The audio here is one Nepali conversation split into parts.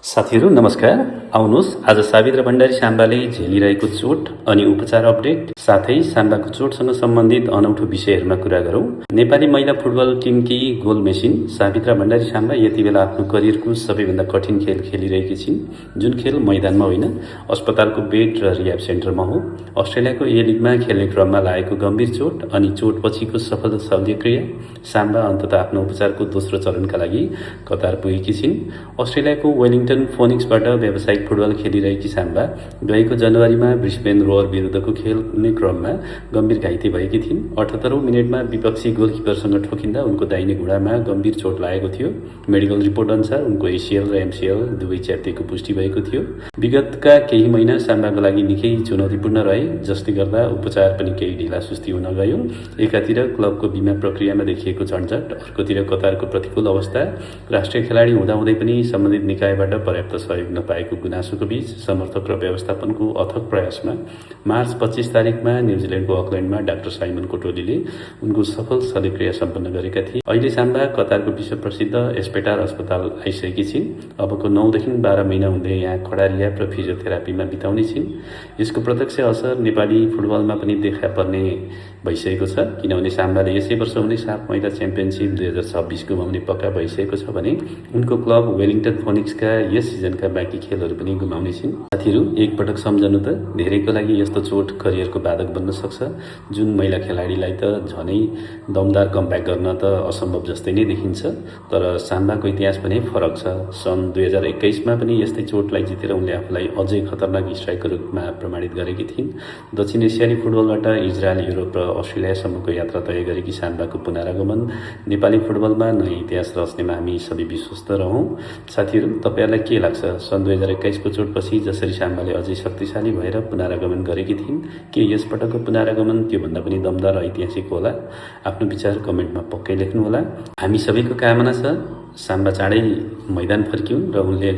साथीहरू नमस्कार। आउनुहोस् आज सावित्र भण्डारी साम्बाले झेलिरहेको चोट अनि उपचार अपडेट साथै साम्बाको चोटसँग सम्बन्धित अनौठो विषयहरूमा कुरा गरौँ। नेपाली महिला football टिमकी goal machine Savitr Bhandari Samba यति बेला आफ्नो करियरको सबैभन्दा कठिन खेल खेलिरहेकी छिन्, जुन खेल मैदानमा होइन अस्पतालको बेड र रिह्याब सेन्टरमा हो। अस्ट्रेलियाको ए लिगमा खेल्ने क्रममा लागेको गम्भीर चोट अनि चोटपछिको सफल शल्यक्रिया साम्बा अन्ततः आफ्नो उपचारको दोस्रो चरणका लागि कतार पुगेकी छिन्। अस्ट्रेलियाको वेलिङटन फोनिक्सबाट व्यावसायिक फुटबल खेलिरहेकी साम्बा गएको जनवरीमा ब्रिस्बेन रोअर विरुद्धको खेल्ने क्रममा गम्भीर घाइते भएकी थिइन्। 78औं मिनेटमा विपक्षी गोलकिपरसँग ठोकिँदा उनको दाहिने घुँडामा गम्भीर चोट लागेको थियो। मेडिकल रिपोर्ट अनुसार उनको एसिएल र एमसिएल दुवै च्यातिएको पुष्टि भएको थियो। विगतका केही महिना साम्बाको लागि निकै चुनौतीपूर्ण रहे, जसले गर्दा उपचार पनि केही ढिलासुस्ती हुन गयो। एकातिर क्लबको बिमा प्रक्रियामा देखिएको झन्झट, अर्कोतिर कतारको प्रतिकूल अवस्था, राष्ट्रिय खेलाडी हुँदाहुँदै पनि सम्बन्धित निकायबाट पर्याप्त सहयोग नपाएको गुनासोको बीच समर्थक र व्यवस्थापनको अथक प्रयासमा मार्च 25 तारिकमा न्युजिल्यान्डको अकल्यान्डमा डाक्टर साइमनको टोलीले उनको सफल शल्यक्रिया सम्पन्न गरेका थिए। अहिले साम्बा कतारको विश्व प्रसिद्ध एस्पेटार अस्पताल आइसकेकी छिन्। अबको 9 देखि 12 महिना हुँदै यहाँ खडा रिह्याब र फिजियोथेरापीमा बिताउने छिन्। यसको प्रत्यक्ष असर नेपाली फुटबलमा पनि देखा पर्ने भइसकेको छ, किनभने साम्बाले यसै वर्ष हुने साफ महिला च्याम्पियनसिप 2026 गुमाउने पक्का भइसकेको छ भने उनको क्लब वेलिङटन फोनिक्सका यस सिजनका बाँकी खेलहरू पनि गुमाउने छिन्। साथीहरू एकपटक सम्झनु त, धेरैको लागि यस्तो चोट करियरको बाधक बन्न सक्छ, जुन महिला खेलाडीलाई त झनै दमदार कमब्याक गर्न त असम्भव जस्तै नै देखिन्छ। तर साम्बाको इतिहास पनि फरक छ। सन् 2021मा पनि यस्तै चोटलाई जितेर उनले आफूलाई अझै खतरनाक स्ट्राइकरको रूपमा प्रमाणित गरेकी थिइन्। दक्षिण एसियाली फुटबलबाट इजरायल, युरोप र अस्ट्रेलियासम्मको यात्रा तय गरेकी साम्बाको पुनरागमन नेपाली फुटबलमा नयाँ इतिहास रच्नेमा हामी सबै विश्वस्त रहौँ। साथीहरू, तपाईँहरूलाई के लाग्छ? सन् 2021को चोटपछि जसरी साम्बाले अझै शक्तिशाली भएर पुनरागमन गरेकी थिइन्, के यसपटकको पुनरागमन त्योभन्दा पनि दमदार ऐतिहासिक होला? आफ्नो विचार कमेन्टमा पक्कै लेख्नुहोला। हामी सबैको कामना छ साम्बा चाँडै मैदान फर्किउन् र उनले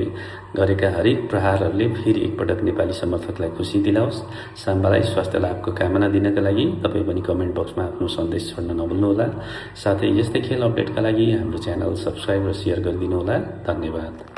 गरेका हरेक प्रहारहरूले फेरि एकपटक नेपाली समर्थकलाई खुसी दिलाओस्। साम्बालाई स्वास्थ्य लाभको कामना दिनका लागि तपाईँ पनि कमेन्ट बक्समा आफ्नो सन्देश छोड्न नभुल्नुहोला। साथै यस्तै खेल अपडेटका लागि हाम्रो च्यानल सब्स्क्राइब र सेयर गरिदिनुहोला। धन्यवाद।